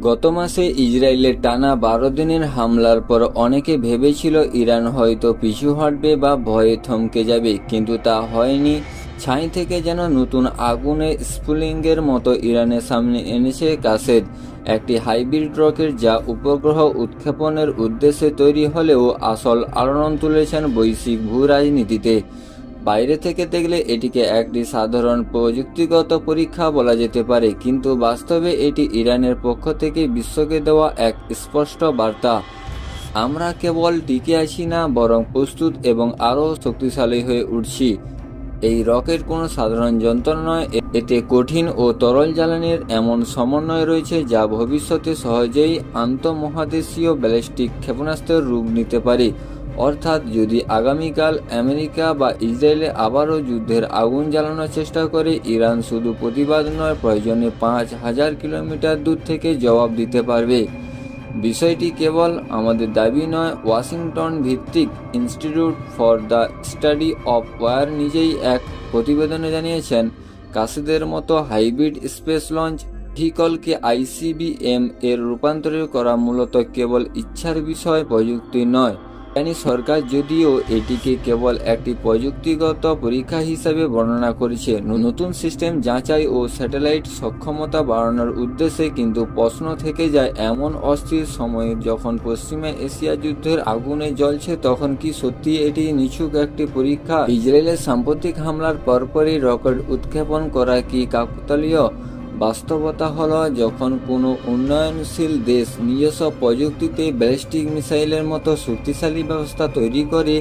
গত মাসে ইসরায়েলের টানা 12 দিনের হামলার পর অনেকে ভেবেছিল ইরান হয়তো পিছু হটবে বা ভয়ে থমকে যাবে, কিন্তু তা হয়নি। ছাই থেকে যেন নতুন আগুনে স্ফুলিঙ্গের মতো ইরানের সামনে এনেছে কাসেদ, একটি হাইব্রিড রকেট যা উপগ্রহ উৎক্ষেপণের উদ্দেশ্যে তৈরি হলেও আসল আলোড়ন তুলেছেন বৈশ্বিক ভূ রাজনীতিতে। বাইরে থেকে দেখলে এটিকে একটি সাধারণ প্রযুক্তিগত পরীক্ষা বলা যেতে পারে, কিন্তু বাস্তবে এটি ইরানের পক্ষ থেকে বিশ্বকে দেওয়া এক স্পষ্ট বার্তা। আমরা কেবল টিকে আছি না, বরং প্রস্তুত এবং আরও শক্তিশালী হয়ে উঠছি। এই রকেট কোনো সাধারণ যন্ত্র নয়, এতে কঠিন ও তরল জ্বালানির এমন সমন্বয় রয়েছে যা ভবিষ্যতে সহজেই আন্তঃমহাদেশীয় ব্যালিস্টিক ক্ষেপণাস্ত্রের রূপ নিতে পারে। অর্থাৎ যদি আগামীকাল আমেরিকা বা ইসরায়েলে আবারও যুদ্ধের আগুন জ্বালানোর চেষ্টা করে, ইরান শুধু প্রতিবাদ নয়, প্রয়োজনে 5000 কিলোমিটার দূর থেকে জবাব দিতে পারবে। বিষয়টি কেবল আমাদের দাবি নয়। ওয়াশিংটন ভিত্তিক institute for the study of war নিজেই এক প্রতিবেদনে জানিয়েছেন, কাসেদের মতো হাইব্রিড স্পেস লঞ্চ ভেহিকলকে আইসিবিএম এর রূপান্তরিত করা মূলত কেবল ইচ্ছার বিষয়, প্রযুক্তি নয়। ইরানি সরকার যদিও এটিকে কেবল একটি প্রযুক্তিগত পরীক্ষা হিসাবে বর্ণনা করেছে, নতুন সিস্টেম যাচাই ও স্যাটেলাইট সক্ষমতা বাড়ানোর উদ্দেশ্যে, কিন্তু প্রশ্ন থেকে যায় এমন অস্থির সময়ে যখন পশ্চিমা এশিয়া যুদ্ধের আগুনে জ্বলছে, তখন কি সত্যি এটি নিছক একটি পরীক্ষা? ইসরায়েলের সাম্প্রতিক হামলার পরপরই রকেট উৎক্ষেপণ করা কি কাকতালীয়? বাস্তবতা হলো, যখন কোনো উন্নয়নশীল দেশ নিজস্ব প্রযুক্তিতে ব্যালিস্টিক মিসাইলের মতো শক্তিশালী ব্যবস্থা তৈরি করে,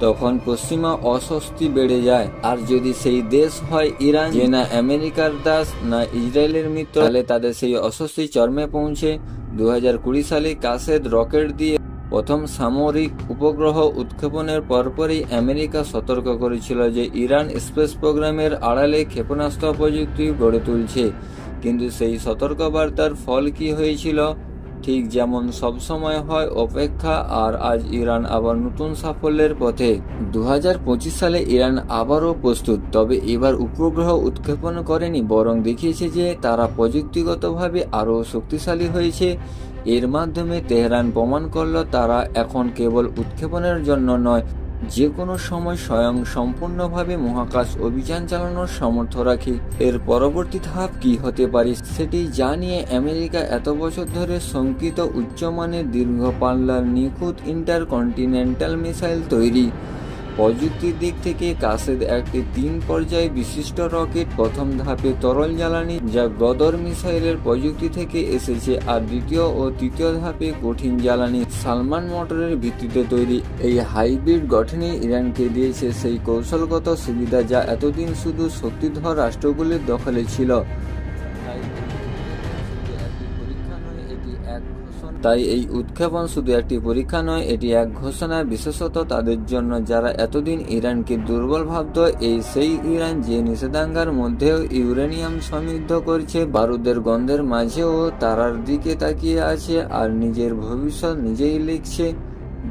তখন পশ্চিমা অস্বস্তি বেড়ে যায়। আর যদি সেই দেশ হয় ইরান, যে না আমেরিকার দাস না ইসরায়েলের মিত্র, তাহলে তাদের সেই অস্বস্তি চরমে পৌঁছে। 2020 সালে কাসেদ রকেট দিয়ে প্রথম সামরিক উপগ্রহ উৎক্ষেপণের পরপরই আমেরিকা সতর্ক করেছিল যে ইরান স্পেস প্রোগ্রামের আড়ালে ক্ষেপণাস্ত্র প্রযুক্তি গড়ে তুলছে। কিন্তু সেই সতর্কবার্তার ফল কি হয়েছিল? ঠিক যেমন সবসময় হয়, অপেক্ষা। আর আজ ইরান আবার নতুন সাফল্যের পথে। 2025 সালে ইরান আবারও প্রস্তুত, তবে এবার উপগ্রহ উৎক্ষেপণ করেনি, বরং দেখিয়েছে যে তারা প্রযুক্তিগতভাবে আরও শক্তিশালী হয়েছে। এর মাধ্যমে তেহরান প্রমাণ করল তারা এখন কেবল উৎক্ষেপণের জন্য নয়, যে কোনো সময় স্বয়ং সম্পূর্ণভাবে মহাকাশ অভিযান চালানোর সামর্থ্য রাখে। এর পরবর্তী ধাপ কি হতে পারে সেটি জানিয়ে আমেরিকা এত বছর ধরে শঙ্কিত উচ্চমানের দীর্ঘ পাল্লার নিখুঁত ইন্টারকন্টিনেন্টাল মিসাইল তৈরি। প্রযুক্তির দিক থেকে কাসেদ একটি 3 পর্যায় বিশিষ্ট রকেট। প্রথম ধাপে তরল জ্বালানি, যা গদর মিসাইলের প্রযুক্তি থেকে এসেছে, আর দ্বিতীয় ও তৃতীয় ধাপে কঠিন জ্বালানি, সালমান মোটরের ভিত্তিতে তৈরি। এই হাইব্রিড গঠনই ইরানকে দিয়েছে সেই কৌশলগত সুবিধা যা এতদিন শুধু শক্তিধর রাষ্ট্রগুলির দখলে ছিল। তাই এই উৎক্ষেপণ শুধু একটি পরীক্ষা নয়, এটি এক ঘোষণা, বিশেষত তাদের জন্য যারা এতদিন ইরানকে দুর্বল ভাবত। এই সেই ইরান যে নিষেধাজ্ঞার মধ্যেও ইউরেনিয়াম সমৃদ্ধ করছে, বারুদের গন্ধের মাঝেও তারার দিকে তাকিয়ে আছে, আর নিজের ভবিষ্যৎ নিজেই লিখছে।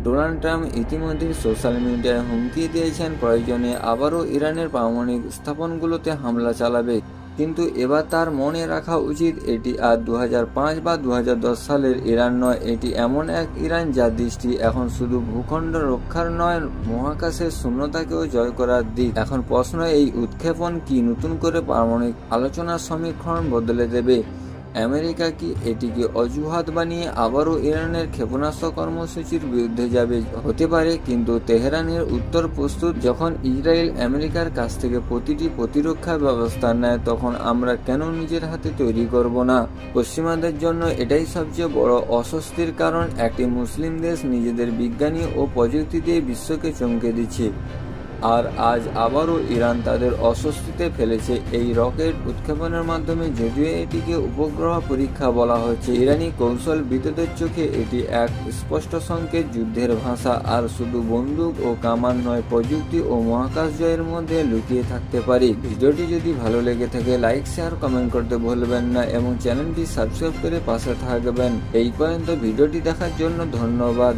ডোনাল্ড ট্রাম্প ইতিমধ্যে সোশ্যাল মিডিয়ায় হুমকি দিয়েছেন প্রয়োজনে আবারও ইরানের পারমাণবিক স্থাপনগুলোতে হামলা চালাবে। কিন্তু এবার তার মনে রাখা উচিত, এটি আর 2005 বা 2010 সালের ইরান নয়। এটি এমন এক ইরান যার দৃষ্টি এখন শুধু ভূখণ্ড রক্ষার নয়, মহাকাশের শূন্যতাকেও জয় করার দিক। এখন প্রশ্ন, এই উৎক্ষেপণ কি নতুন করে পারমাণবিক আলোচনার সমীকরণ বদলে দেবে? আমেরিকা কি এটিকে অজুহাত বানিয়ে আবারও ইরানের ক্ষেপণাস্ত্র কর্মসূচির বিরুদ্ধে যাবে? হতে পারে, কিন্তু তেহরানের উত্তর প্রস্তুত। যখন ইসরায়েল আমেরিকার কাছ থেকে প্রতিটি প্রতিরক্ষা ব্যবস্থা নেয়, তখন আমরা কেন নিজের হাতে তৈরি করব না? পশ্চিমাদের জন্য এটাই সবচেয়ে বড় অস্বস্তির কারণ। একটি মুসলিম দেশ নিজেদের বিজ্ঞানী ও প্রযুক্তি দিয়ে বিশ্বকে চমকে দিচ্ছে, আর আজ আবারও ইরান তাদের অস্বস্তিতে ফেলেছে এই রকেট উৎক্ষেপণের মাধ্যমে। যদিও এটিকে উপগ্রহ পরীক্ষা বলা হচ্ছে, ইরানি কৌশলবিদদের চোখে এটি এক স্পষ্ট সংকেত, যুদ্ধের ভাষা আর শুধু বন্দুক ও কামান নয়, প্রযুক্তি ও মহাকাশ জয়ের মধ্যে লুকিয়ে থাকতে পারে। ভিডিওটি যদি ভালো লেগে থাকে, লাইক, শেয়ার, কমেন্ট করতে ভুলবেন না এবং চ্যানেলটি সাবস্ক্রাইব করে পাশে থাকবেন। এই পর্যন্ত ভিডিওটি দেখার জন্য ধন্যবাদ।